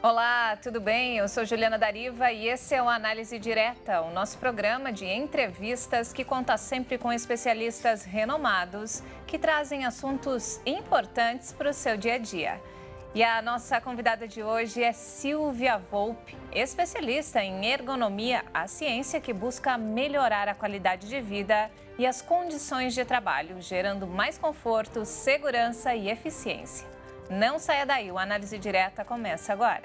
Olá, tudo bem? Eu sou Juliana Dariva e esse é o Análise Direta, o nosso programa de entrevistas que conta sempre com especialistas renomados que trazem assuntos importantes para o seu dia a dia. E a nossa convidada de hoje é Silvia Volpi, especialista em ergonomia, a ciência que busca melhorar a qualidade de vida e as condições de trabalho, gerando mais conforto, segurança e eficiência. Não saia daí, o Análise Direta começa agora.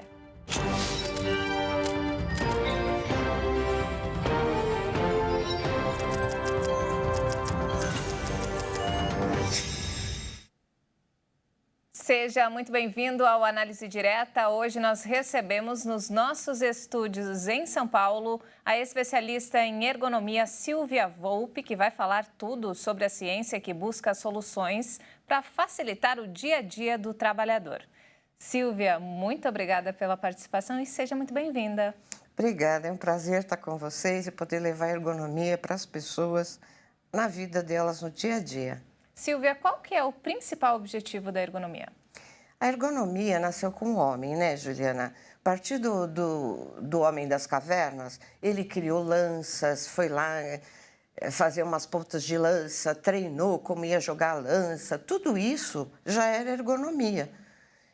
Seja muito bem-vindo ao Análise Direta. Hoje nós recebemos nos nossos estúdios em São Paulo a especialista em ergonomia Silvia Volpi, que vai falar tudo sobre a ciência que busca soluções para facilitar o dia a dia do trabalhador. Silvia, muito obrigada pela participação e seja muito bem-vinda. Obrigada, é um prazer estar com vocês e poder levar a ergonomia para as pessoas na vida delas no dia a dia. Silvia, qual que é o principal objetivo da ergonomia? A ergonomia nasceu com o homem, né, Juliana? A partir do homem das cavernas, ele criou lanças, foi lá fazer umas pontas de lança, treinou como ia jogar a lança, tudo isso já era ergonomia.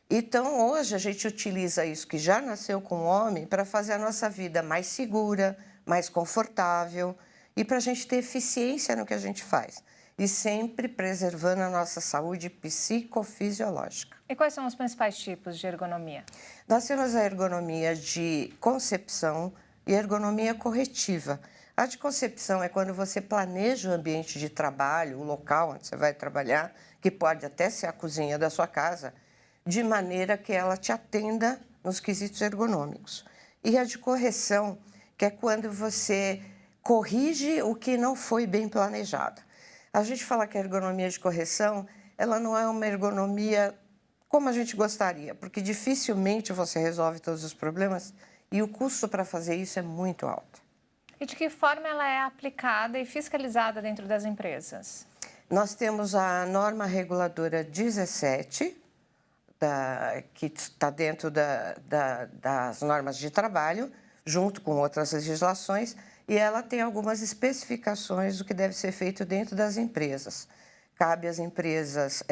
Então, hoje, a gente utiliza isso que já nasceu com o homem para fazer a nossa vida mais segura, mais confortável e para a gente ter eficiência no que a gente faz. E sempre preservando a nossa saúde psicofisiológica. E quais são os principais tipos de ergonomia? Nós temos a ergonomia de concepção e ergonomia corretiva. A de concepção é quando você planeja o ambiente de trabalho, o local onde você vai trabalhar, que pode até ser a cozinha da sua casa, de maneira que ela te atenda nos quesitos ergonômicos. E a de correção, que é quando você corrige o que não foi bem planejado. A gente fala que a ergonomia de correção, ela não é uma ergonomia como a gente gostaria, porque dificilmente você resolve todos os problemas e o custo para fazer isso é muito alto. E de que forma ela é aplicada e fiscalizada dentro das empresas? Nós temos a norma reguladora 17, que está dentro das normas de trabalho, junto com outras legislações, e ela tem algumas especificações do que deve ser feito dentro das empresas. Cabe às empresas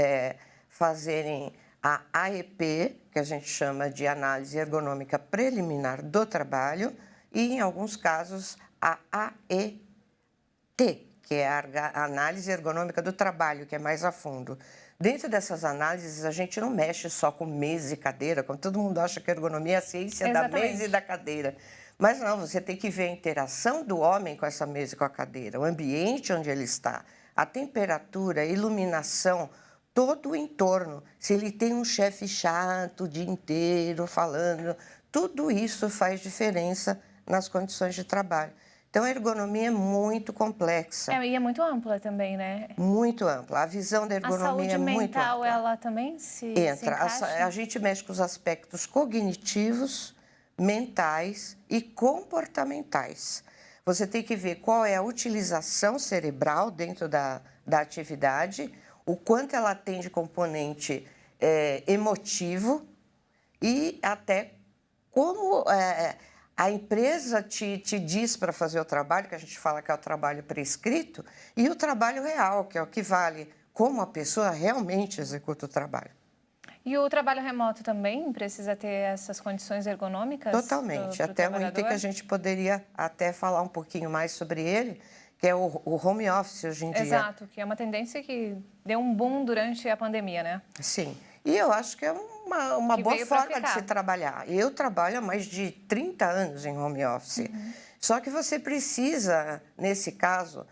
fazerem a AEP, que a gente chama de Análise Ergonômica Preliminar do Trabalho, e, em alguns casos, a AET, que é a Análise Ergonômica do Trabalho, que é mais a fundo. Dentro dessas análises, a gente não mexe só com mesa e cadeira, como todo mundo acha que a ergonomia é a ciência Exatamente. da mesa e da cadeira. Mas não, você tem que ver a interação do homem com essa mesa e com a cadeira, o ambiente onde ele está, a temperatura, a iluminação, todo o entorno. Se ele tem um chefe chato o dia inteiro falando, tudo isso faz diferença nas condições de trabalho. Então, a ergonomia é muito complexa. E é muito ampla também, né? Muito ampla. A visão da ergonomia é muito ampla. A saúde mental, ela também se encaixa? A gente mexe com os aspectos cognitivos, mentais e comportamentais. Você tem que ver qual é a utilização cerebral dentro da atividade, o quanto ela tem de componente emotivo e até como a empresa te diz para fazer o trabalho, que a gente fala que é o trabalho prescrito, e o trabalho real, que é o que vale como a pessoa realmente executa o trabalho. E o trabalho remoto também precisa ter essas condições ergonômicas? Totalmente. Até um item que a gente poderia até falar um pouquinho mais sobre ele, que é o home office hoje em dia. Exato, que é uma tendência que deu um boom durante a pandemia, né? Sim. E eu acho que é uma boa forma de se trabalhar. Eu trabalho há mais de 30 anos em home office. Só que você precisa, nesse caso,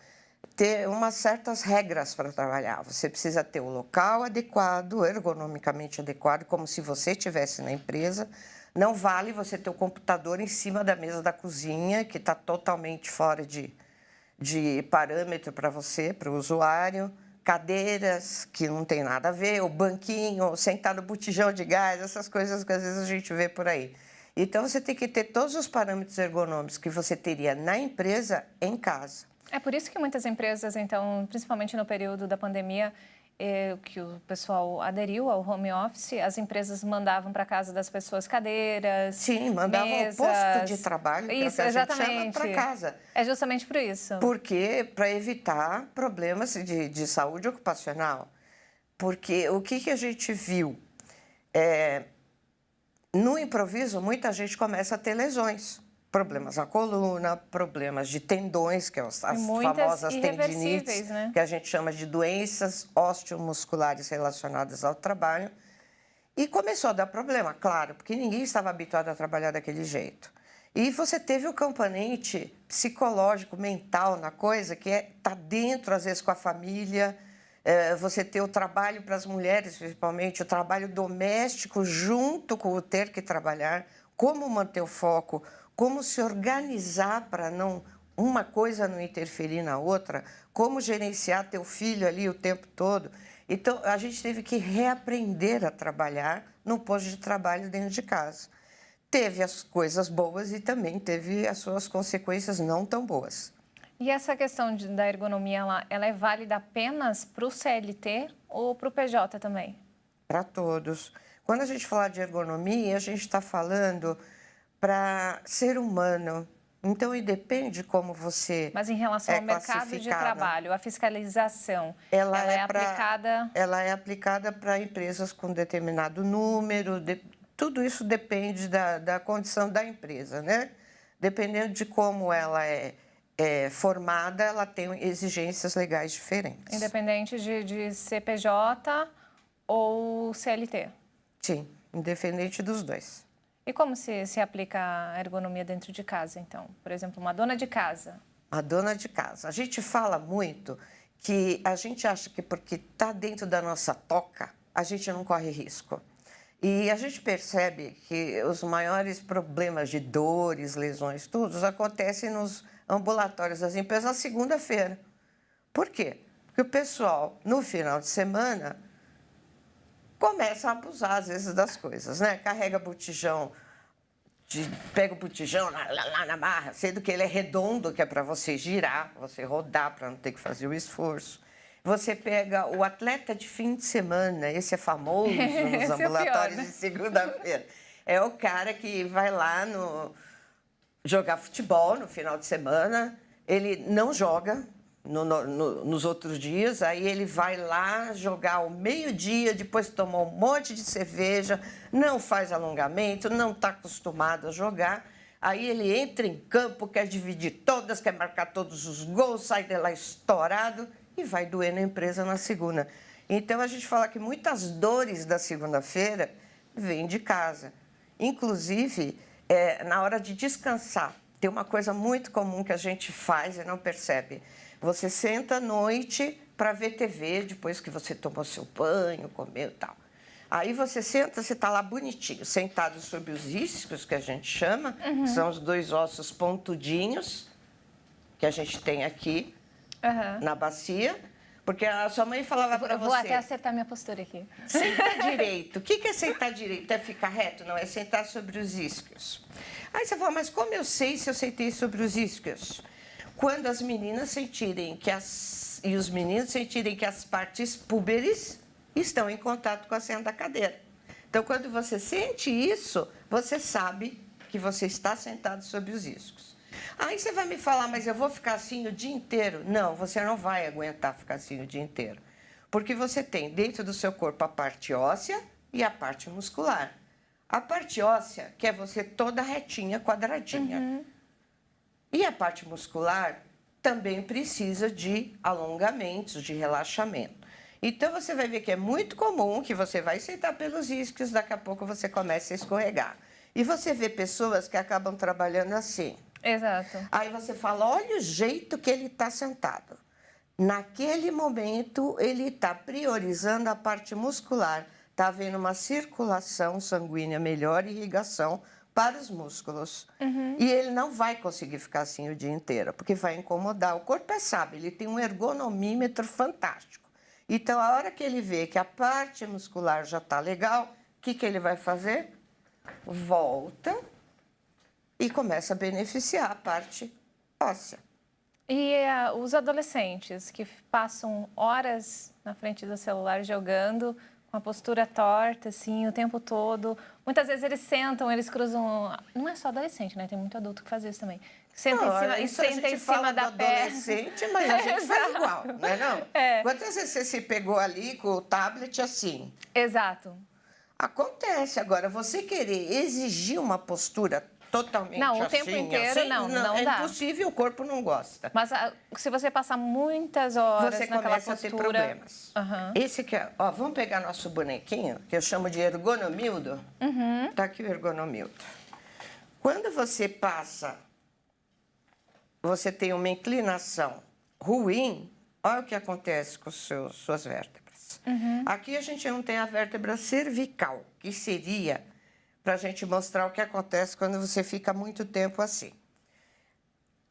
ter umas certas regras para trabalhar. Você precisa ter o local adequado, ergonomicamente adequado, como se você estivesse na empresa. Não vale você ter o computador em cima da mesa da cozinha, que está totalmente fora de parâmetro para você, para o usuário. Cadeiras que não tem nada a ver, o banquinho, sentar no botijão de gás, essas coisas que às vezes a gente vê por aí. Então, você tem que ter todos os parâmetros ergonômicos que você teria na empresa em casa. É por isso que muitas empresas, então, principalmente no período da pandemia, que o pessoal aderiu ao home office, as empresas mandavam para casa das pessoas cadeiras, sim, mandavam mesas. O posto de trabalho, isso, exatamente, para casa. É justamente por isso. Porque para evitar problemas de saúde ocupacional. Porque o que a gente viu? No improviso, muita gente começa a ter lesões. Problemas na coluna, problemas de tendões, que é as famosas tendinites, né? Que a gente chama de doenças osteomusculares relacionadas ao trabalho. E começou a dar problema, claro, porque ninguém estava habituado a trabalhar daquele jeito. E você teve o componente psicológico, mental na coisa, que tá dentro, às vezes, com a família. Você ter o trabalho para as mulheres, principalmente, o trabalho doméstico junto com o ter que trabalhar, como manter o foco, como se organizar para não uma coisa não interferir na outra, como gerenciar teu filho ali o tempo todo. Então, a gente teve que reaprender a trabalhar no posto de trabalho dentro de casa. Teve as coisas boas e também teve as suas consequências não tão boas. E essa questão da ergonomia, ela é válida apenas para o CLT ou para o PJ também? Para todos. Quando a gente fala de ergonomia, a gente está falando para ser humano. Então, e depende como você Mas em relação ao mercado de trabalho, a fiscalização, ela é aplicada... Ela é aplicada para empresas com determinado número, tudo isso depende da condição da empresa, né? Dependendo de como ela é formada, ela tem exigências legais diferentes. Independente de CPJ ou CLT? Sim, independente dos dois. E como se aplica a ergonomia dentro de casa, então? Por exemplo, uma dona de casa. A dona de casa. A gente fala muito que a gente acha que porque está dentro da nossa toca, a gente não corre risco. E a gente percebe que os maiores problemas de dores, lesões, todos acontecem nos ambulatórios das empresas na segunda-feira. Por quê? Porque o pessoal, no final de semana, começa a abusar, às vezes, das coisas, né? Carrega botijão, pega o botijão lá na barra, sendo que ele é redondo, que é para você girar, você rodar, para não ter que fazer o esforço. Você pega o atleta de fim de semana, esse é famoso nos ambulatórios de segunda-feira. É o cara que vai lá jogar futebol no final de semana, ele não joga nos outros dias, aí ele vai lá jogar ao meio-dia, depois toma um monte de cerveja, não faz alongamento, não está acostumado a jogar, aí ele entra em campo, quer dividir todas, quer marcar todos os gols, sai de lá estourado e vai doer na empresa na segunda. Então, a gente fala que muitas dores da segunda-feira vêm de casa. Inclusive, na hora de descansar, tem uma coisa muito comum que a gente faz e não percebe. Você senta à noite para ver TV, depois que você tomou seu banho, comeu e tal. Aí você senta, você está lá bonitinho, sentado sobre os isquios, que a gente chama, que são os dois ossos pontudinhos que a gente tem aqui na bacia. Porque a sua mãe falava para você... Vou até acertar minha postura aqui. Sentar direito. O que é sentar direito? É ficar reto? Não, é sentar sobre os isquios. Aí você fala, mas como eu sei se eu sentei sobre os isquios? Quando as meninas sentirem e os meninos sentirem que as partes púberes estão em contato com a senta da cadeira. Então, quando você sente isso, você sabe que você está sentado sobre os isquios. Aí você vai me falar, mas eu vou ficar assim o dia inteiro? Não, você não vai aguentar ficar assim o dia inteiro. Porque você tem dentro do seu corpo a parte óssea e a parte muscular. A parte óssea, que é você toda retinha, quadradinha. E a parte muscular também precisa de alongamentos, de relaxamento. Então, você vai ver que é muito comum que você vai sentar pelos isquios, daqui a pouco você começa a escorregar. E você vê pessoas que acabam trabalhando assim. Exato. Aí você fala, olha o jeito que ele está sentado. Naquele momento, ele está priorizando a parte muscular. Está havendo uma circulação sanguínea melhor, irrigação para os músculos. E ele não vai conseguir ficar assim o dia inteiro, porque vai incomodar. O corpo é sábio, ele tem um ergonomímetro fantástico. Então, a hora que ele vê que a parte muscular já está legal, o que ele vai fazer? Volta e começa a beneficiar a parte óssea. E os adolescentes que passam horas na frente do celular jogando, com a postura torta, assim, o tempo todo. Muitas vezes eles sentam, eles cruzam... Não é só adolescente, né? Tem muito adulto que faz isso também. Senta em cima, senta em cima da perna. Adolescente, mas a gente faz igual, não é não? É. Quantas vezes você se pegou ali com o tablet assim? Exato. Acontece. Agora, você querer exigir uma postura totalmente não, o assim, tempo inteiro assim, não é dá. Impossível, o corpo não gosta. Mas se você passar muitas horas você naquela começa postura... a ter problemas. Esse que é... Ó, vamos pegar nosso bonequinho, que eu chamo de ergonomildo. Tá aqui o ergonomildo. Quando você passa, você tem uma inclinação ruim, olha o que acontece com suas vértebras. Aqui a gente não tem a vértebra cervical, que seria... para a gente mostrar o que acontece quando você fica muito tempo assim.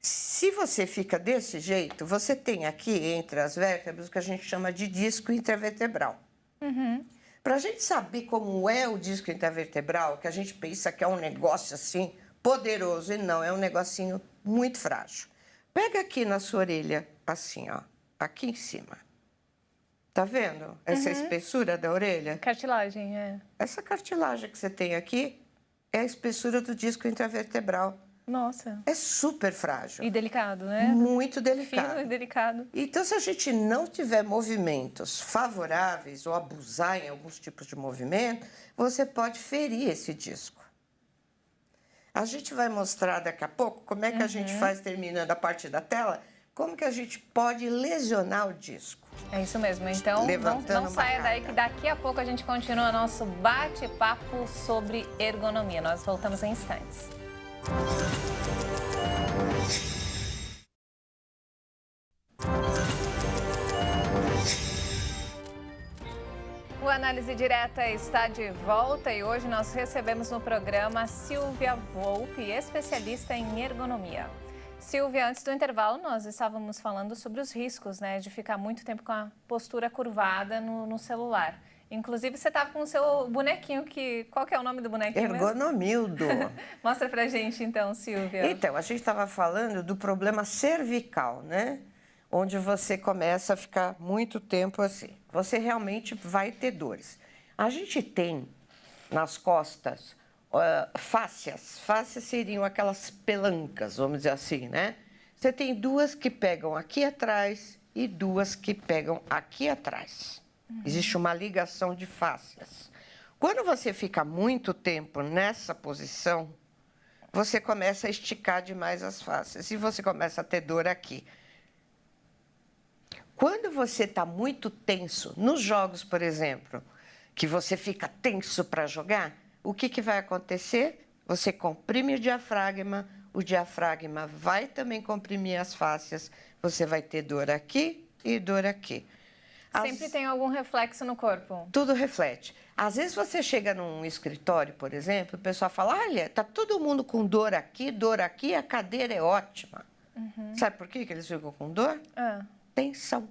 Se você fica desse jeito, você tem aqui entre as vértebras o que a gente chama de disco intervertebral. Para a gente saber como é o disco intervertebral, que a gente pensa que é um negócio assim poderoso, e não, é um negocinho muito frágil. Pega aqui na sua orelha, assim, ó, aqui em cima. Tá vendo essa espessura da orelha? Cartilagem, é. Essa cartilagem que você tem aqui é a espessura do disco intervertebral. Nossa. É super frágil. E delicado, né? Muito delicado. Fino e delicado. Então, se a gente não tiver movimentos favoráveis ou abusar em alguns tipos de movimento, você pode ferir esse disco. A gente vai mostrar daqui a pouco como é que a gente faz, terminando a parte da tela, como que a gente pode lesionar o disco. É isso mesmo. Então, não saia daí que daqui a pouco a gente continua nosso bate-papo sobre ergonomia. Nós voltamos em instantes. O Análise Direta está de volta e hoje nós recebemos no programa Silvia Volpe, especialista em ergonomia. Silvia, antes do intervalo, nós estávamos falando sobre os riscos, né, de ficar muito tempo com a postura curvada no celular. Inclusive, você estava com o seu bonequinho, qual que é o nome do bonequinho Ergonomildo. Mostra pra gente, então, Silvia. Então, a gente estava falando do problema cervical, né? Onde você começa a ficar muito tempo assim. Você realmente vai ter dores. A gente tem nas costas... fáscias. Fáscias seriam aquelas pelancas, vamos dizer assim, né? Você tem duas que pegam aqui atrás e duas que pegam aqui atrás. Existe uma ligação de fáscias. Quando você fica muito tempo nessa posição, você começa a esticar demais as fáscias e você começa a ter dor aqui. Quando você está muito tenso, nos jogos, por exemplo, que você fica tenso para jogar, o que vai acontecer? Você comprime o diafragma vai também comprimir as fáscias, você vai ter dor aqui e dor aqui. Sempre tem algum reflexo no corpo? Tudo reflete. Às vezes você chega num escritório, por exemplo, o pessoal fala, olha, tá todo mundo com dor aqui, a cadeira é ótima. Sabe por que eles ficam com dor? Tensão.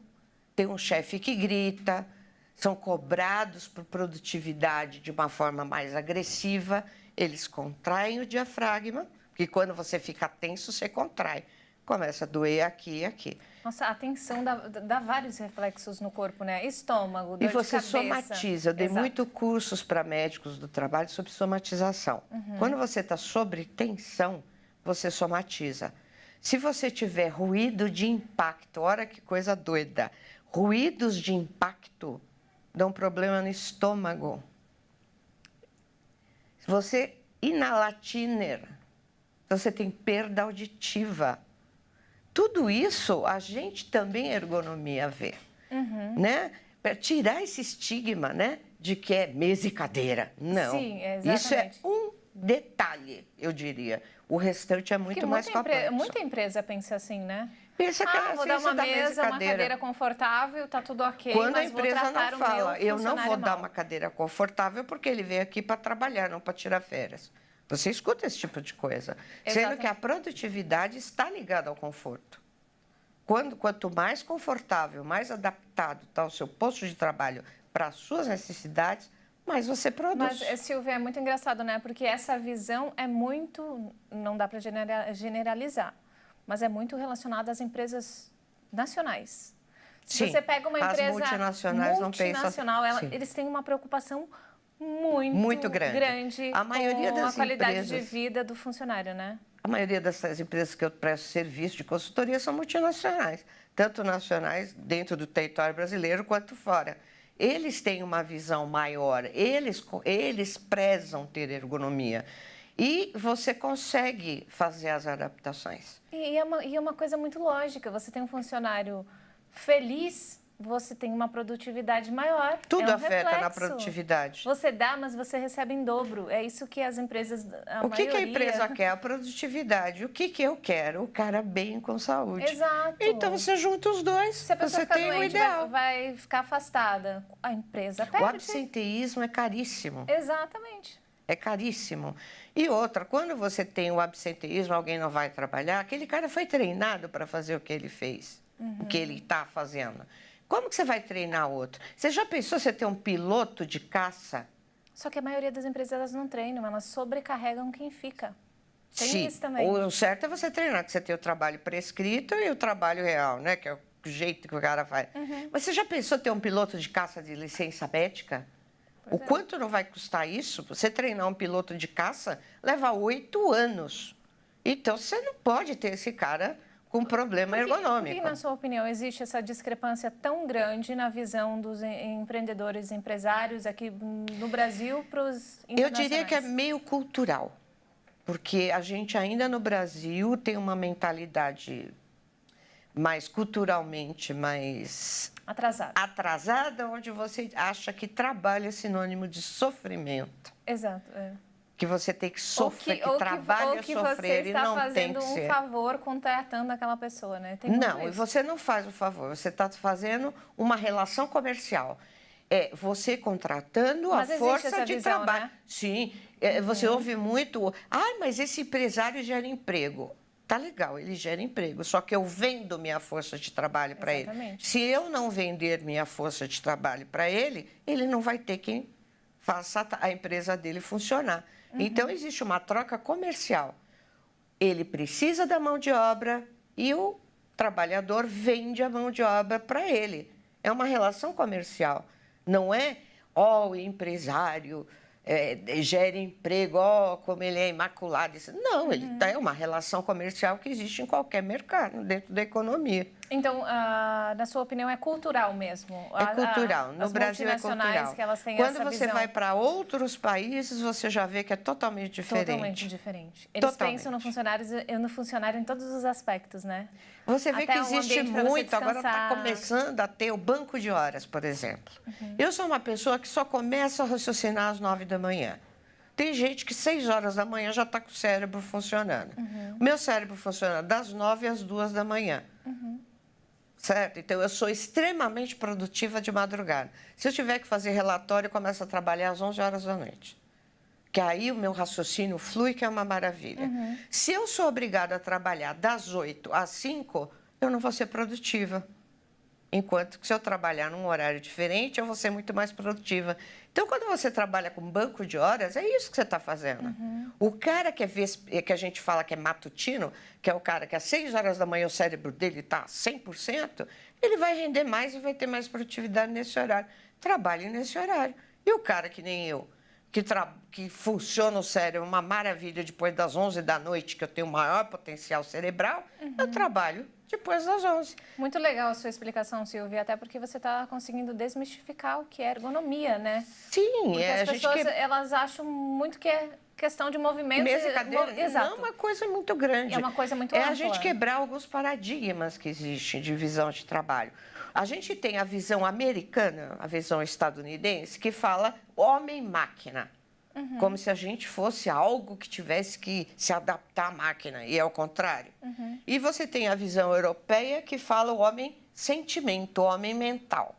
Tem um chefe que grita, são cobrados por produtividade de uma forma mais agressiva, eles contraem o diafragma, porque quando você fica tenso, você contrai. Começa a doer aqui e aqui. Nossa, a tensão dá vários reflexos no corpo, né? Estômago, dor de cabeça. E você somatiza. Eu dei muito cursos para médicos do trabalho sobre somatização. Quando você está sobre tensão, você somatiza. Se você tiver ruído de impacto, olha que coisa doida, ruídos de impacto dão problema no estômago. Se você inalar thinner, você tem perda auditiva. Tudo isso a gente também ergonomia vê, né? Para tirar esse estigma, né, de que é mesa e cadeira. Não, sim, exatamente. Isso é um detalhe, eu diria. O restante é muito mais complexo. Muita empresa pensa assim, né? Pensa que vou dar uma mesa, uma cadeira confortável, tá tudo ok, quando mas a empresa vou tratar não fala, eu não vou dar mal. uma cadeira confortável porque ele veio aqui para trabalhar, não para tirar férias. Você escuta esse tipo de coisa. Exatamente. Sendo que a produtividade está ligada ao conforto. Quanto mais confortável, mais adaptado está o seu posto de trabalho para as suas necessidades, mais você produz. Mas, Silvia, é muito engraçado, né? Porque essa visão é muito... Não dá para generalizar. mas é muito relacionado às empresas nacionais. Se Sim, você pega uma empresa multinacionais não pensam... eles têm uma preocupação muito grande a maioria com das a qualidade empresas, de vida do funcionário, né? A maioria dessas empresas que eu presto serviço de consultoria são multinacionais, tanto nacionais dentro do território brasileiro quanto fora. Eles têm uma visão maior, eles prezam ter ergonomia. E você consegue fazer as adaptações. E é uma coisa muito lógica. Você tem um funcionário feliz, você tem uma produtividade maior. Tudo afeta na produtividade. Você dá, mas você recebe em dobro. É isso que as empresas, O que a empresa quer? A produtividade. O que eu quero? O cara bem com saúde. Exato. Então você junta os dois, se a pessoa você tem o ideal. Vai ficar afastada. A empresa perde. O absenteísmo é caríssimo. Exatamente. É caríssimo. E outra, quando você tem o absenteísmo, alguém não vai trabalhar, aquele cara foi treinado para fazer o que ele fez, o que ele está fazendo. Como que você vai treinar outro? Você já pensou você ter um piloto de caça? Só que a maioria das empresas elas não treinam, elas sobrecarregam quem fica. Tem Sim. isso também. O certo é você treinar, que você tem o trabalho prescrito e o trabalho real, né? Que é o jeito que o cara faz. Mas você já pensou ter um piloto de caça de licença médica? O quanto não vai custar isso? Você treinar um piloto de caça leva 8 anos. Então, você não pode ter esse cara com problema ergonômico. Por que, na sua opinião, existe essa discrepância tão grande na visão dos empreendedores e empresários aqui no Brasil para os internacionais? Eu diria que é meio cultural, porque a gente ainda no Brasil tem uma mentalidade mais culturalmente mais atrasada, onde você acha que trabalho é sinônimo de sofrimento. Exato. É. Que você tem que sofrer, que trabalho é sofrer e não tem que ser. Você está fazendo um favor contratando aquela pessoa, né? Não, e você não faz o favor, você está fazendo uma relação comercial. É você contratando a força de trabalho. Né? Sim, você ouve muito, mas esse empresário gera emprego. Tá legal, ele gera emprego, só que eu vendo minha força de trabalho para ele. Se eu não vender minha força de trabalho para ele, ele não vai ter quem faça a empresa dele funcionar. Então, existe uma troca comercial. Ele precisa da mão de obra e o trabalhador vende a mão de obra para ele. É uma relação comercial. Não é, o empresário gera emprego, como ele é imaculado. Não, é uma relação comercial que existe em qualquer mercado, dentro da economia. Então, na sua opinião, é cultural mesmo? É cultural. No Brasil é cultural. Que elas têm Quando essa você visão... vai para outros países, você já vê que é totalmente diferente. Totalmente diferente. Eles pensam no funcionário em todos os aspectos, né? Você vê que existe muito, agora está começando a ter o banco de horas, por exemplo. Eu sou uma pessoa que só começa a raciocinar às 9 da manhã. Tem gente que 6 horas da manhã já está com o cérebro funcionando. O meu cérebro funciona das 9 às 2 da manhã. Certo? Então, eu sou extremamente produtiva de madrugada. Se eu tiver que fazer relatório, eu começo a trabalhar às 11 horas da noite. Que aí o meu raciocínio flui, que é uma maravilha. Se eu sou obrigada a trabalhar das 8 às 5, eu não vou ser produtiva. Enquanto que se eu trabalhar num horário diferente, eu vou ser muito mais produtiva. Então, quando você trabalha com banco de horas, é isso que você está fazendo. O cara que a gente fala que é matutino, que é o cara que às 6 horas da manhã o cérebro dele está 100%, ele vai render mais e vai ter mais produtividade nesse horário. Trabalhe nesse horário. E o cara que nem eu, que funciona o cérebro uma maravilha depois das 11 da noite, que eu tenho o maior potencial cerebral, eu trabalho depois das 11. Muito legal a sua explicação, Silvia, até porque você está conseguindo desmistificar o que é ergonomia, né? Sim, porque as pessoas elas acham muito que é questão de movimento. Mesa e cadeira. Exato. Não é uma coisa muito grande. É uma coisa muito ampla. É a gente quebrar alguns paradigmas que existem de visão de trabalho. A gente tem a visão americana, a visão estadunidense, que fala homem-máquina. Como se a gente fosse algo que tivesse que se adaptar à máquina, e é o contrário. E você tem a visão europeia que fala o homem-sentimento, o homem-mental.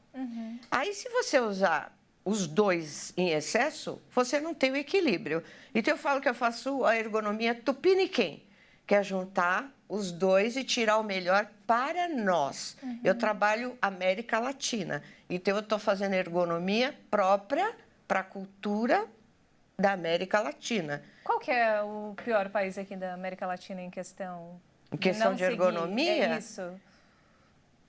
Aí, se você usar os dois em excesso, você não tem o equilíbrio. Então, eu falo que eu faço a ergonomia tupiniquim, que é juntar os dois e tirar o melhor para nós. Eu trabalho América Latina, então eu estou fazendo ergonomia própria para a cultura da América Latina. Qual que é o pior país aqui da América Latina em questão em questão de ergonomia, é isso.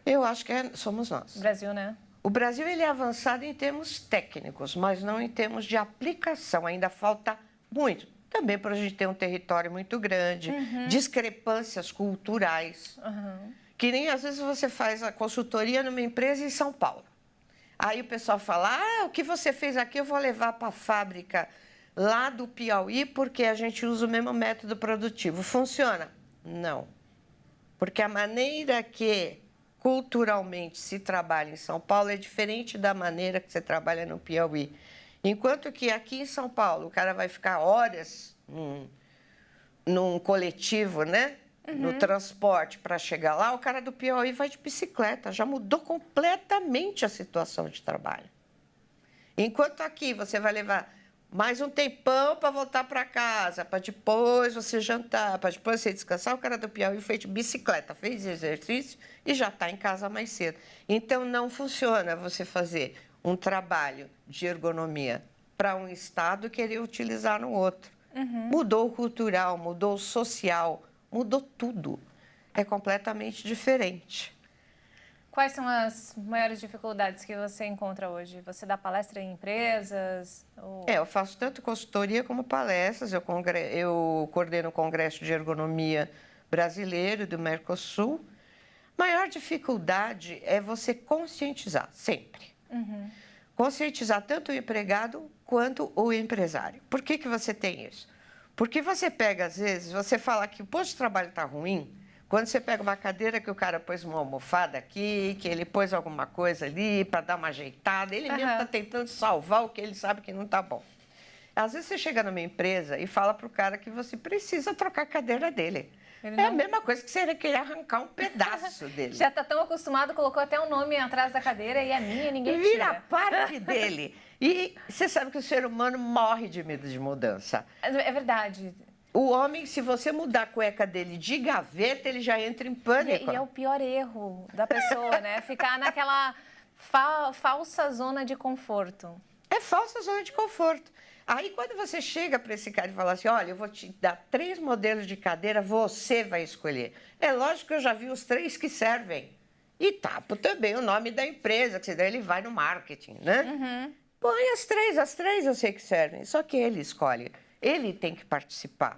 Eu acho que somos nós. O Brasil, né? O Brasil ele é avançado em termos técnicos, mas não em termos de aplicação. Ainda falta muito. Também por a gente ter um território muito grande, discrepâncias culturais. Que nem às vezes você faz a consultoria numa empresa em São Paulo. Aí o pessoal fala, o que você fez aqui eu vou levar para a fábrica lá do Piauí porque a gente usa o mesmo método produtivo. Funciona? Não. Porque a maneira que culturalmente se trabalha em São Paulo é diferente da maneira que você trabalha no Piauí. Enquanto que aqui em São Paulo o cara vai ficar horas num coletivo, né? No transporte para chegar lá, o cara do Piauí vai de bicicleta. Já mudou completamente a situação de trabalho. Enquanto aqui você vai levar mais um tempão para voltar para casa, para depois você jantar, para depois você descansar, o cara do Piauí fez de bicicleta, fez exercício e já está em casa mais cedo. Então, não funciona você fazer um trabalho de ergonomia para um estado e querer utilizar no outro. Mudou o cultural, mudou o social, mudou tudo. É completamente diferente. Quais são as maiores dificuldades que você encontra hoje? Você dá palestra em empresas? Ou... Eu faço tanto consultoria como palestras. Eu coordeno o Congresso de Ergonomia Brasileiro do Mercosul. Maior dificuldade é você conscientizar, sempre. Conscientizar tanto o empregado quanto o empresário. Por que você tem isso? Porque você pega, às vezes, você fala que o posto de trabalho está ruim, quando você pega uma cadeira que o cara pôs uma almofada aqui, que ele pôs alguma coisa ali para dar uma ajeitada, ele mesmo está tentando salvar o que ele sabe que não está bom. Às vezes você chega numa empresa e fala para o cara que você precisa trocar a cadeira dele. É a mesma coisa que você querer arrancar um pedaço dele. Já está tão acostumado, colocou até um nome atrás da cadeira e é minha, ninguém tira. Vira parte dele. E você sabe que o ser humano morre de medo de mudança. É verdade. O homem, se você mudar a cueca dele de gaveta, ele já entra em pânico. E é o pior erro da pessoa, né? Ficar naquela falsa zona de conforto. É falsa zona de conforto. Aí, quando você chega para esse cara e fala assim, olha, eu vou te dar 3 modelos de cadeira, você vai escolher. É lógico que eu já vi os 3 que servem. E tapo também o nome da empresa, que senão ele vai no marketing, né? Põe as 3 eu sei que servem. Só que ele escolhe. Ele tem que participar.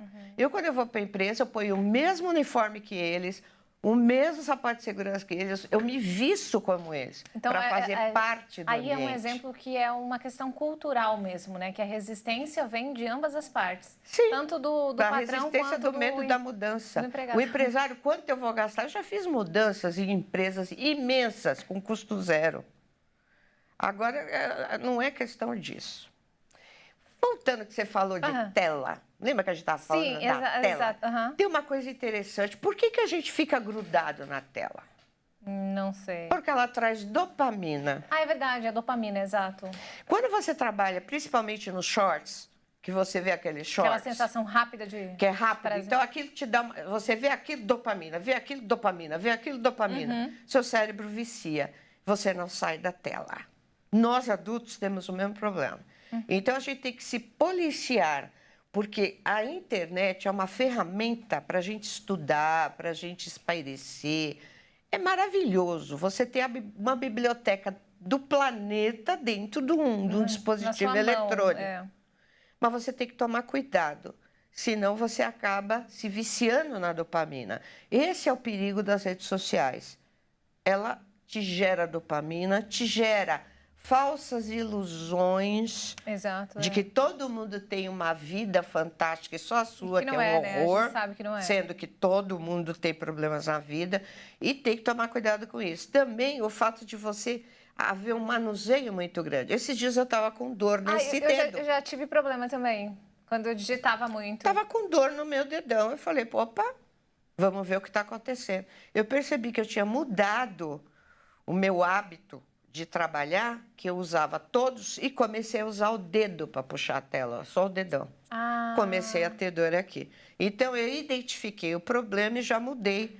Quando eu vou para a empresa, eu ponho o mesmo uniforme que eles, o mesmo sapato de segurança que eles, eu me visto como eles, então, para fazer parte do ambiente. Aí é um exemplo que é uma questão cultural mesmo, né? Que a resistência vem de ambas as partes. Sim, tanto do patrão quanto a resistência do medo da mudança. O empresário, quanto eu vou gastar? Eu já fiz mudanças em empresas imensas, com custo zero. Agora, não é questão disso. Voltando que você falou de tela, lembra que a gente estava falando da tela? Exato. Tem uma coisa interessante. Por que a gente fica grudado na tela? Não sei. Porque ela traz dopamina. É verdade, a dopamina, exato. Quando você trabalha, principalmente nos shorts, que você vê aqueles shorts... Aquela sensação rápida de... Que é rápido. Então, aquilo te dá... Você vê aquilo, dopamina, vê aquilo, dopamina, vê aquilo, dopamina. Seu cérebro vicia. Você não sai da tela. Nós, adultos, temos o mesmo problema. Então, a gente tem que se policiar, porque a internet é uma ferramenta para a gente estudar, para a gente espairecer. É maravilhoso você ter uma biblioteca do planeta dentro de um dispositivo eletrônico. Mas você tem que tomar cuidado, senão você acaba se viciando na dopamina. Esse é o perigo das redes sociais. Ela te gera dopamina, te gera falsas ilusões de que todo mundo tem uma vida fantástica e só a sua que é um horror, né? A gente sabe que não é. Sendo que todo mundo tem problemas na vida e tem que tomar cuidado com isso. Também o fato de você haver um manuseio muito grande. Esses dias eu estava com dor nesse dedo. Eu já tive problema também, quando eu digitava muito. Estava com dor no meu dedão. Eu falei, opa, vamos ver o que está acontecendo. Eu percebi que eu tinha mudado o meu hábito de trabalhar, que eu usava todos, e comecei a usar o dedo para puxar a tela, só o dedão. Comecei a ter dor aqui. Então, eu identifiquei o problema e já mudei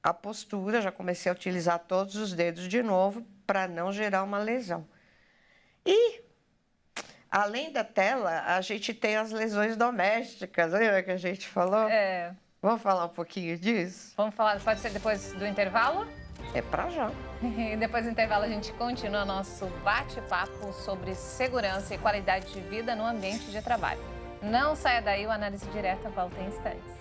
a postura, já comecei a utilizar todos os dedos de novo para não gerar uma lesão. E, além da tela, a gente tem as lesões domésticas, lembra que a gente falou? Vamos falar um pouquinho disso? Vamos falar, pode ser depois do intervalo? É pra já. E depois do intervalo a gente continua nosso bate-papo sobre segurança e qualidade de vida no ambiente de trabalho. Não saia daí, o Análise Direta volta em instantes.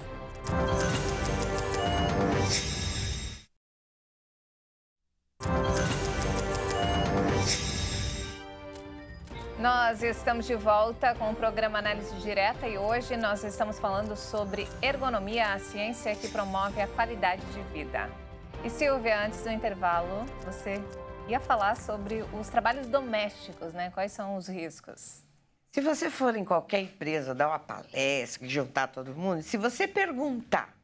Nós estamos de volta com o programa Análise Direta e hoje nós estamos falando sobre ergonomia, a ciência que promove a qualidade de vida. E Silvia, antes do intervalo, você ia falar sobre os trabalhos domésticos, né? Quais são os riscos? Se você for em qualquer empresa, dar uma palestra, juntar todo mundo, se você perguntar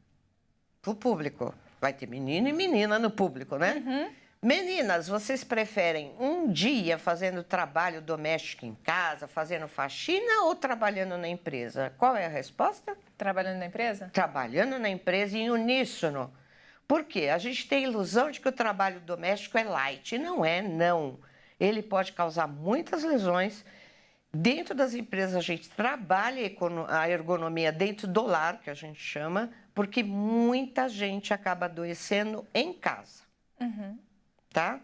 pro público, vai ter menino e menina no público, né? Uhum. Meninas, vocês preferem um dia fazendo trabalho doméstico em casa, fazendo faxina ou trabalhando na empresa? Qual é a resposta? Trabalhando na empresa? Trabalhando na empresa em uníssono. Por quê? A gente tem a ilusão de que o trabalho doméstico é light. E não é, não. Ele pode causar muitas lesões. Dentro das empresas, a gente trabalha a ergonomia dentro do lar, que a gente chama, porque muita gente acaba adoecendo em casa. Uhum. Tá?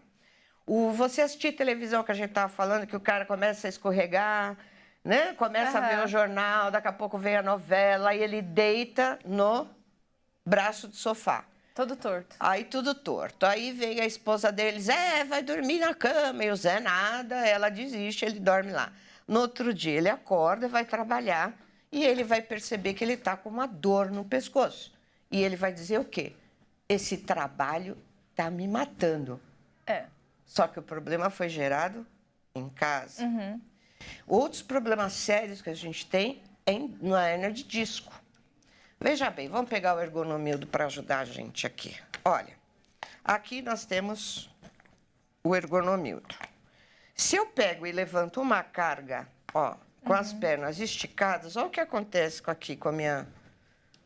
Você assistir televisão que a gente estava falando, que o cara começa a escorregar, né? Começa a ver o jornal, daqui a pouco vem a novela e ele deita no braço do sofá. Todo torto. Aí tudo torto. Aí vem a esposa deles, vai dormir na cama. E o Zé nada, ela desiste, ele dorme lá. No outro dia ele acorda, vai trabalhar e ele vai perceber que ele está com uma dor no pescoço. E ele vai dizer o quê? Esse trabalho está me matando. Só que o problema foi gerado em casa. Uhum. Outros problemas sérios que a gente tem na hérnia de disco. Veja bem, vamos pegar o ergonomildo para ajudar a gente aqui. Olha, aqui nós temos o ergonomildo. Se eu pego e levanto uma carga, com as pernas esticadas, olha o que acontece aqui com a minha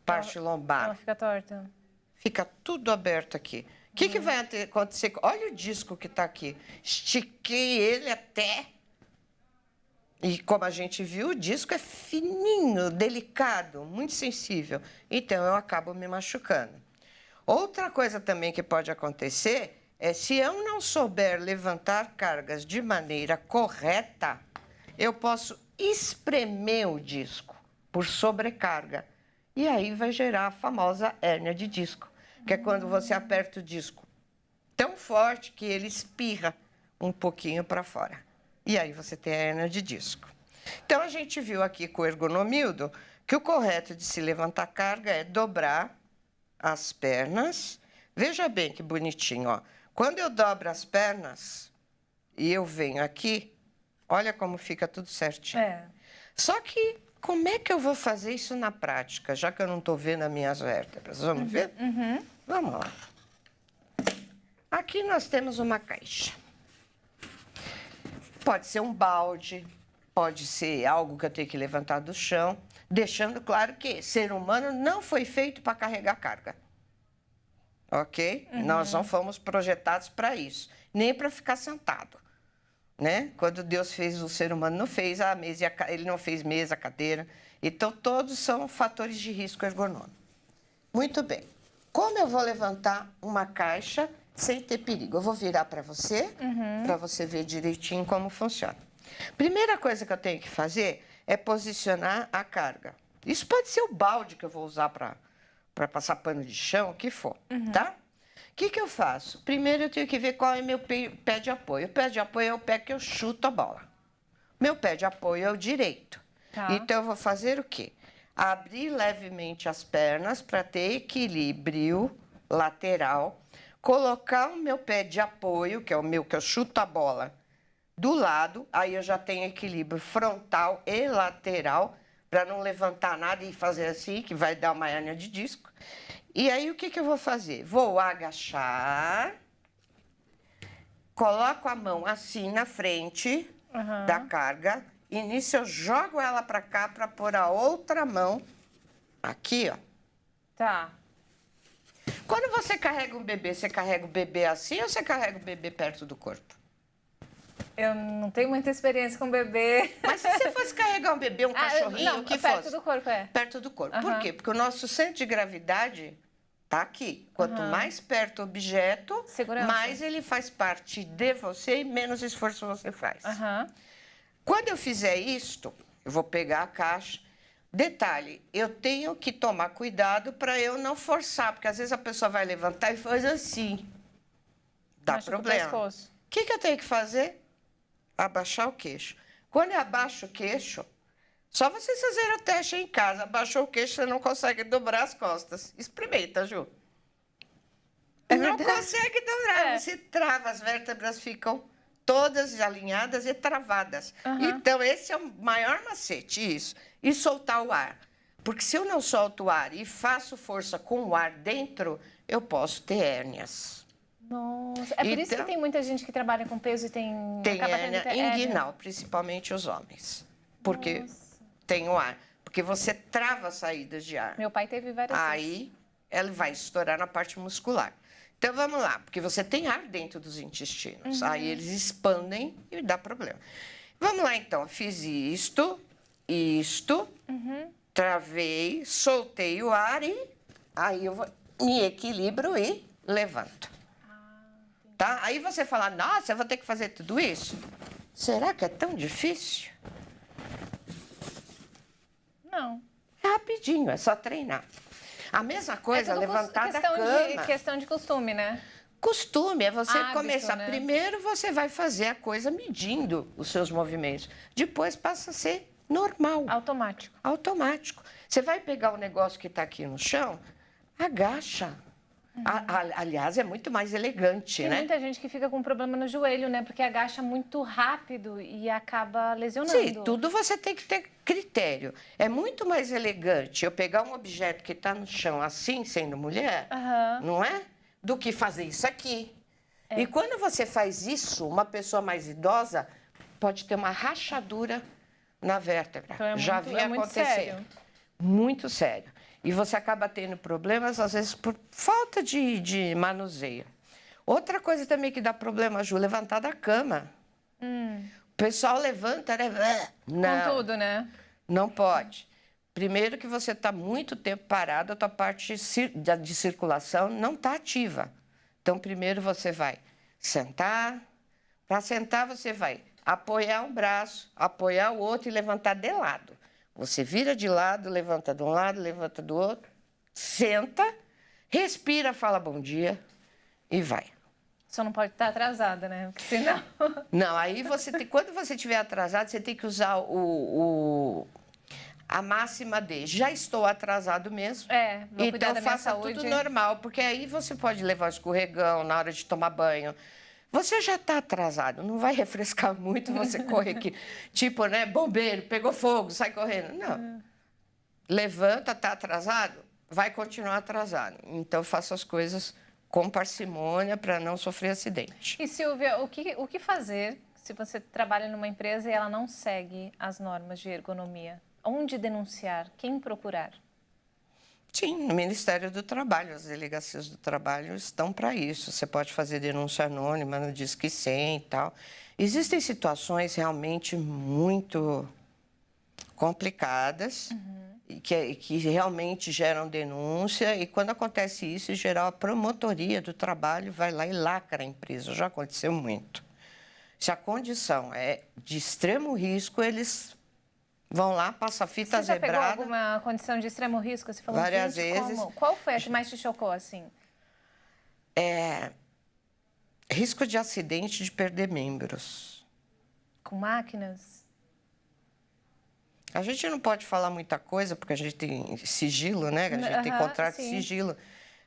parte lombar. Ela fica torta. Fica tudo aberto aqui. O que vai acontecer? Olha o disco que está aqui. Estiquei ele até... E como a gente viu, o disco é fininho, delicado, muito sensível. Então, eu acabo me machucando. Outra coisa também que pode acontecer é se eu não souber levantar cargas de maneira correta, eu posso espremer o disco por sobrecarga. E aí vai gerar a famosa hérnia de disco, que é quando você aperta o disco tão forte que ele espirra um pouquinho para fora. E aí você tem a hérnia de disco. Então, a gente viu aqui com o ergonomildo que o correto de se levantar carga é dobrar as pernas. Veja bem que bonitinho, ó. Quando eu dobro as pernas e eu venho aqui, olha como fica tudo certinho. Só que, como é que eu vou fazer isso na prática, já que eu não estou vendo as minhas vértebras? Vamos ver? Uhum. Vamos lá. Aqui nós temos uma caixa. Pode ser um balde, pode ser algo que eu tenho que levantar do chão, deixando claro que ser humano não foi feito para carregar carga. Ok? Uhum. Nós não fomos projetados para isso, nem para ficar sentado. Né? Quando Deus fez o ser humano, não fez a mesa, ele não fez mesa, cadeira. Então, todos são fatores de risco ergonômico. Muito bem. Como eu vou levantar uma caixa sem ter perigo? Eu vou virar para você ver direitinho como funciona. Primeira coisa que eu tenho que fazer é posicionar a carga. Isso pode ser o balde que eu vou usar para passar pano de chão, o que for, tá? O que eu faço? Primeiro eu tenho que ver qual é meu pé de apoio. O pé de apoio é o pé que eu chuto a bola. Meu pé de apoio é o direito. Tá. Então, eu vou fazer o quê? Abrir levemente as pernas para ter equilíbrio lateral. Colocar o meu pé de apoio, que é o meu que eu chuto a bola, do lado. Aí eu já tenho equilíbrio frontal e lateral, para não levantar nada e fazer assim, que vai dar uma hérnia de disco. E aí, o que eu vou fazer? Vou agachar, coloco a mão assim na frente da carga, e nisso eu jogo ela para cá para pôr a outra mão aqui, ó. Tá. Quando você carrega um bebê, você carrega o bebê assim ou você carrega o bebê perto do corpo? Eu não tenho muita experiência com bebê. Mas se você fosse carregar um bebê, um cachorrinho, não, o que perto fosse? do corpo, é. Perto do corpo. Por quê? Porque o nosso centro de gravidade está aqui. Quanto mais perto o objeto, mais ele faz parte de você e menos esforço você faz. Quando eu fizer isto, eu vou pegar a caixa. Detalhe, eu tenho que tomar cuidado para eu não forçar, porque às vezes a pessoa vai levantar e faz assim. Dá problema. O que eu tenho que fazer? Abaixar o queixo. Quando eu abaixo o queixo, só vocês fazerem o teste em casa. Abaixou o queixo, você não consegue dobrar as costas. Experimenta, Ju. Não consegue dobrar. Você trava, as vértebras ficam todas alinhadas e travadas. Então, esse é o maior macete, isso. E soltar o ar. Porque se eu não solto o ar e faço força com o ar dentro, eu posso ter hérnias. Nossa, é por isso que tem muita gente que trabalha com peso e tem hérnia inguinal, principalmente os homens. Porque tem o ar. Porque você trava as saídas de ar. Meu pai teve várias vezes. Aí, ela vai estourar na parte muscular. Então, vamos lá. Porque você tem ar dentro dos intestinos. Aí, eles expandem e dá problema. Vamos lá, então. Fiz isto, travei, soltei o ar e aí eu me equilibro e levanto. Tá? Aí você fala, nossa, eu vou ter que fazer tudo isso? Será que é tão difícil? Não. É rapidinho, é só treinar. A mesma coisa, levantar da cama. Questão de costume, né? Costume é você começar. Né? Primeiro você vai fazer a coisa medindo os seus movimentos. Depois passa a ser normal. Automático. Automático. Você vai pegar o negócio que está aqui no chão, agacha. Aliás, é muito mais elegante, né? Tem muita gente que fica com problema no joelho, né? Porque agacha muito rápido e acaba lesionando. Sim, tudo você tem que ter critério. É muito mais elegante eu pegar um objeto que está no chão assim, sendo mulher, não é? Do que fazer isso aqui. E quando você faz isso, uma pessoa mais idosa pode ter uma rachadura na vértebra. Então já vi acontecer. Sério. Muito sério. E você acaba tendo problemas, às vezes, por falta de manuseio. Outra coisa também que dá problema, Ju, levantar da cama. O pessoal levanta, né? Não. Com tudo, né? Não pode. Primeiro que você está muito tempo parado, a tua parte de circulação não está ativa. Então, primeiro você vai sentar. Para sentar, você vai apoiar um braço, apoiar o outro e levantar de lado. Você vira de lado, levanta de um lado, levanta do outro, senta, respira, fala bom dia e vai. Só não pode estar atrasada, né? Porque senão... Não, aí quando você estiver atrasado, você tem que usar a máxima de já estou atrasado mesmo. Vou cuidar da minha faça saúde. Tudo normal, porque aí você pode levar um escorregão na hora de tomar banho. Você já está atrasado, não vai refrescar muito você correr aqui. Tipo, né, bombeiro, pegou fogo, sai correndo. Não. Levanta, está atrasado, vai continuar atrasado. Então, faça as coisas com parcimônia para não sofrer acidente. E, Silvia, o que fazer se você trabalha numa empresa e ela não segue as normas de ergonomia? Onde denunciar? Quem procurar? Sim, no Ministério do Trabalho, as delegacias do trabalho estão para isso. Você pode fazer denúncia anônima no Disque 100 e tal. Existem situações realmente muito complicadas e que realmente geram denúncia. E quando acontece isso, em geral, a promotoria do trabalho vai lá e lacra a empresa. Já aconteceu muito. Se a condição é de extremo risco, eles vão lá, passa a fita zebrada. Você já pegou alguma condição de extremo risco? Você falou, várias vezes. Qual foi a que mais te chocou, assim? Risco de acidente de perder membros. Com máquinas? A gente não pode falar muita coisa, porque a gente tem sigilo, né? A gente tem contrato de sigilo.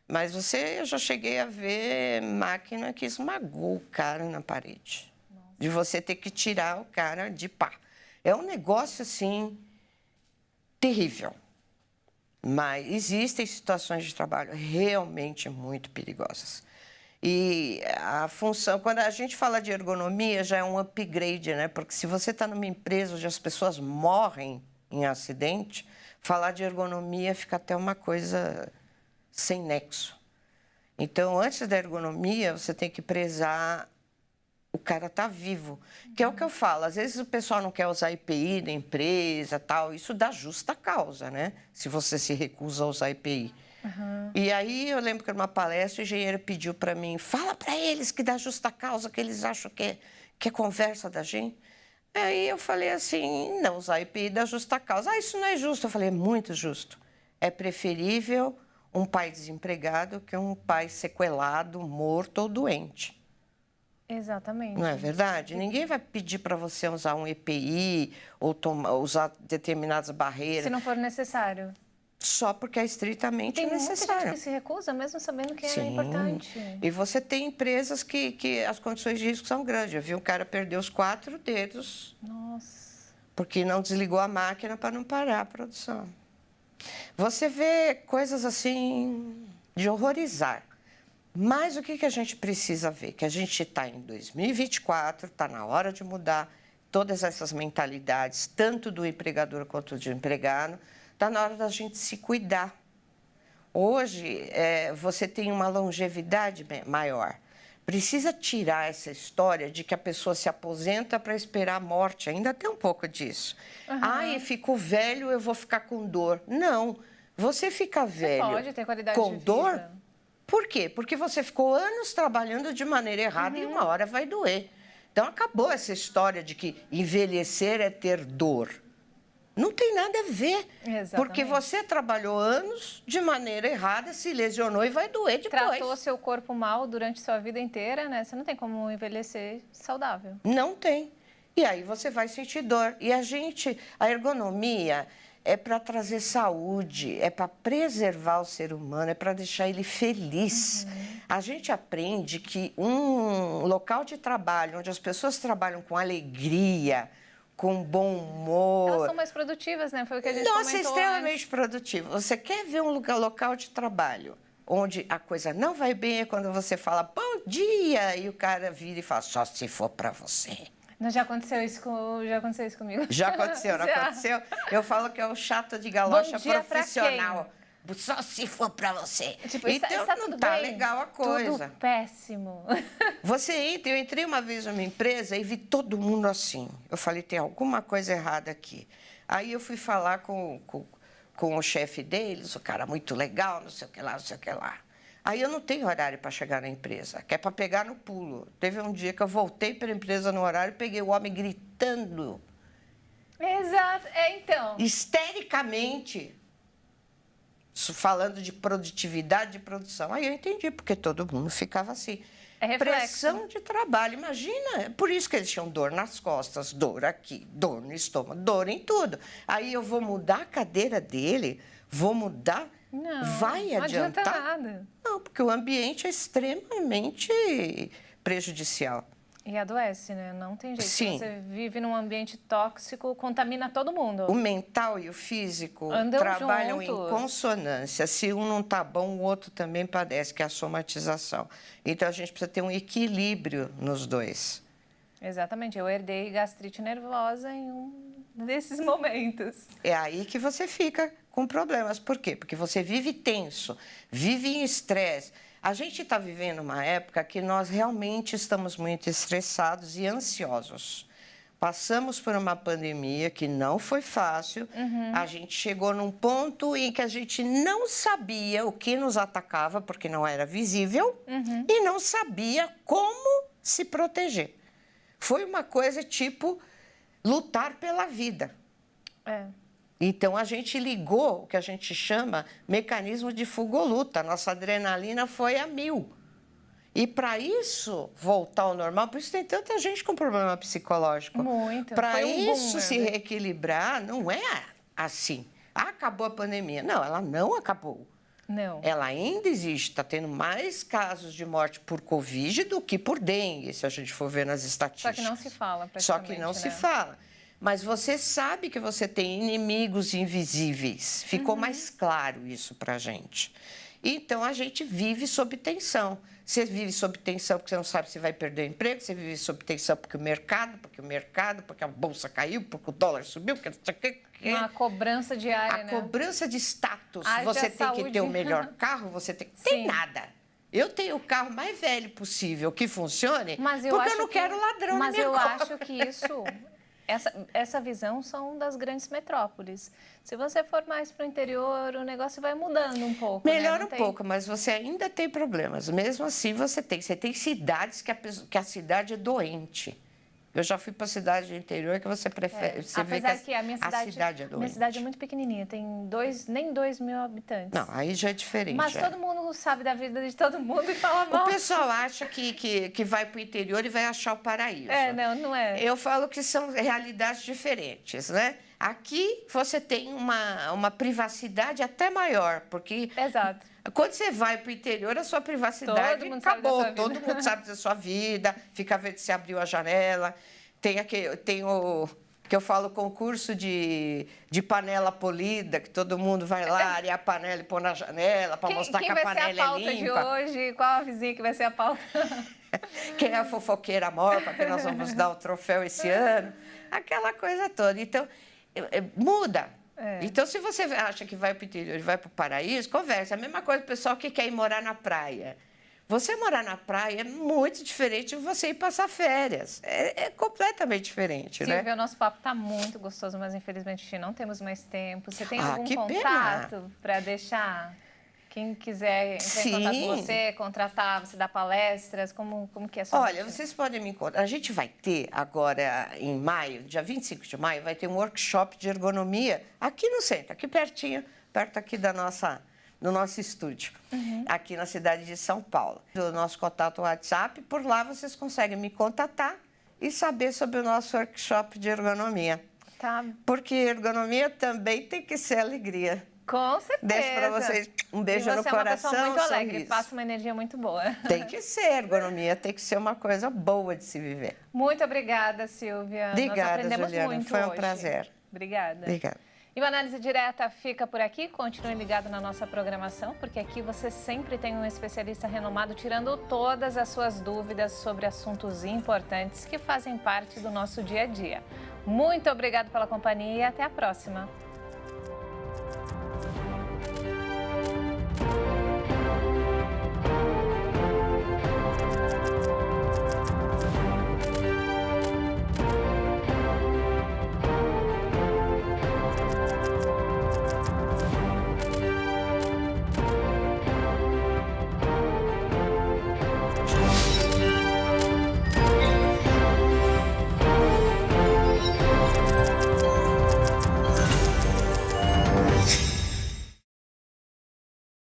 Mas eu já cheguei a ver máquina que esmagou o cara na parede. Nossa. De você ter que tirar o cara de pá. É um negócio, assim, terrível. Mas existem situações de trabalho realmente muito perigosas. E a função, quando a gente fala de ergonomia, já é um upgrade, né? Porque se você está numa empresa onde as pessoas morrem em acidente, falar de ergonomia fica até uma coisa sem nexo. Então, antes da ergonomia, você tem que prezar o cara está vivo. Que é o que eu falo, às vezes o pessoal não quer usar IPI da empresa, tal, isso dá justa causa, né? Se você se recusa a usar IPI. E aí eu lembro que numa palestra o engenheiro pediu para mim, fala para eles que dá justa causa, que eles acham que é conversa da gente. Aí eu falei assim, não, usar IPI dá justa causa. Ah, isso não é justo. Eu falei, é muito justo. É preferível um pai desempregado que um pai sequelado, morto ou doente. Exatamente. Não é verdade? Ninguém vai pedir para você usar um EPI ou usar determinadas barreiras. Se não for necessário. Só porque é estritamente necessário. Tem muita gente que se recusa, mesmo sabendo que é importante. E você tem empresas que as condições de risco são grandes. Eu vi um cara perder os 4 dedos. Nossa. Porque não desligou a máquina para não parar a produção. Você vê coisas assim de horrorizar. Mas o que a gente precisa ver? Que a gente está em 2024, está na hora de mudar todas essas mentalidades, tanto do empregador quanto do empregado. Está na hora da gente se cuidar. Hoje, você tem uma longevidade maior. Precisa tirar essa história de que a pessoa se aposenta para esperar a morte. Ainda tem um pouco disso. Ai, fico velho, eu vou ficar com dor. Não. Você fica velho pode ter qualidade com de vida. dor. Por quê? Porque você ficou anos trabalhando de maneira errada e uma hora vai doer. Então, acabou essa história de que envelhecer é ter dor. Não tem nada a ver. Exatamente. Porque você trabalhou anos de maneira errada, se lesionou e vai doer depois. Tratou seu corpo mal durante sua vida inteira, né? Você não tem como envelhecer saudável. Não tem. E aí você vai sentir dor. E a ergonomia é para trazer saúde, é para preservar o ser humano, é para deixar ele feliz. A gente aprende que um local de trabalho onde as pessoas trabalham com alegria, com bom humor... Elas são mais produtivas, né? Foi o que a gente comentou Nossa, é extremamente produtivo. Você quer ver um local de trabalho onde a coisa não vai bem é quando você fala bom dia e o cara vira e fala só se for para você. Já aconteceu isso comigo. Já aconteceu, não aconteceu? Eu falo que é o chato de galocha profissional. Só se for para você. Tipo, então, está não tudo tá bem? legal a coisa. Tudo péssimo. Eu entrei uma vez numa empresa e vi todo mundo assim. Eu falei, tem alguma coisa errada aqui. Aí eu fui falar com o chefe deles, o cara muito legal, não sei o que lá, não sei o que lá. Aí eu não tenho horário para chegar na empresa, que é para pegar no pulo. Teve um dia que eu voltei para a empresa no horário e peguei o homem gritando. Exato, então. Histericamente, falando de produtividade de produção. Aí eu entendi, porque todo mundo ficava assim. É reflexo. Pressão de trabalho, imagina. Por isso que eles tinham dor nas costas, dor aqui, dor no estômago, dor em tudo. Aí eu vou mudar a cadeira dele, vou mudar... Não, vai não adiantar? adianta nada. Não, porque o ambiente é extremamente prejudicial. E adoece, né? Não tem jeito. Sim. Você vive num ambiente tóxico, contamina todo mundo. O mental e o físico andam trabalham juntos. em consonância. Se um não está bom, o outro também padece, que é a somatização. Então, a gente precisa ter um equilíbrio nos dois. Exatamente. Eu herdei gastrite nervosa em um desses momentos. É aí que você fica com problemas. Por quê? Porque você vive tenso, vive em estresse. A gente está vivendo uma época que nós realmente estamos muito estressados e ansiosos. Passamos por uma pandemia que não foi fácil. A gente chegou num ponto em que a gente não sabia o que nos atacava, porque não era visível, e não sabia como se proteger. Foi uma coisa tipo lutar pela vida. Então, a gente ligou o que a gente chama mecanismo de fuga ou luta. A nossa adrenalina foi a 1000. E para isso voltar ao normal, por isso tem tanta gente com problema psicológico. Muito. Para isso se reequilibrar, não é assim. Acabou a pandemia. Não, ela não acabou. Não. Ela ainda existe. Está tendo mais casos de morte por Covid do que por dengue, se a gente for ver nas estatísticas. Só que não se fala, praticamente. Só que não se fala. Mas você sabe que você tem inimigos invisíveis. Ficou mais claro isso para a gente. Então, a gente vive sob tensão. Você vive sob tensão porque você não sabe se vai perder o emprego, você vive sob tensão porque a bolsa caiu, porque o dólar subiu, porque... Uma cobrança diária, A cobrança de status. Haja você tem saúde. que ter o melhor carro, você tem... Sim. Tem nada. Eu tenho o carro mais velho possível que funcione, porque eu não quero ladrão na minha Mas eu acho que isso, essa visão são das grandes metrópoles. Se você for mais para o interior, o negócio vai mudando um pouco. Melhora um pouco, mas você ainda tem problemas. Mesmo assim, você tem cidades que a cidade é doente. Eu já fui para cidade do interior que você prefere. Você vê que a cidade é doente. Minha cidade é muito pequenininha, tem nem 2 mil habitantes. Não, aí já é diferente. Mas todo mundo sabe da vida de todo mundo e fala mal. O pessoal acha que vai para o interior e vai achar o paraíso. Não é. Eu falo que são realidades diferentes, né? Aqui você tem uma privacidade até maior, porque... Exato. Quando você vai para o interior, a sua privacidade acabou. Todo mundo sabe da sua vida, fica vendo se abriu a janela. Tem o que eu falo, concurso de panela polida, que todo mundo vai lá, arear a panela e pôr na janela para mostrar que a panela é limpa. Quem vai ser a pauta de hoje? Qual a vizinha que vai ser a pauta? Quem é a fofoqueira maior, para que nós vamos dar o troféu esse ano. Aquela coisa toda. Então, muda. Então, se você acha que vai para o interior e vai para o paraíso, conversa. A mesma coisa do pessoal que quer ir morar na praia. Você morar na praia é muito diferente de você ir passar férias. É completamente diferente, né? Silvia, o nosso papo está muito gostoso, mas infelizmente não temos mais tempo. Você tem algum contato para deixar? Quem quiser entrar em contato com você, contratar, você dá palestras, como que é a sua Olha, vida? vocês podem me encontrar. A gente vai ter agora, em maio, dia 25 de maio, vai ter um workshop de ergonomia aqui no centro, aqui pertinho, perto aqui do nosso estúdio, aqui na cidade de São Paulo. O nosso contato WhatsApp, por lá vocês conseguem me contatar e saber sobre o nosso workshop de ergonomia. Tá. Porque ergonomia também tem que ser alegria. Com certeza. Deixo para vocês um beijo no coração. Você é uma pessoa muito alegre, passa uma energia muito boa. Tem que ser, ergonomia tem que ser uma coisa boa de se viver. Muito obrigada, Silvia. Obrigada, nós aprendemos Juliana, muito foi um hoje. prazer. Obrigada. Obrigada. E o Análise Direta fica por aqui. Continue ligado na nossa programação, porque aqui você sempre tem um especialista renomado tirando todas as suas dúvidas sobre assuntos importantes que fazem parte do nosso dia a dia. Muito obrigada pela companhia e até a próxima.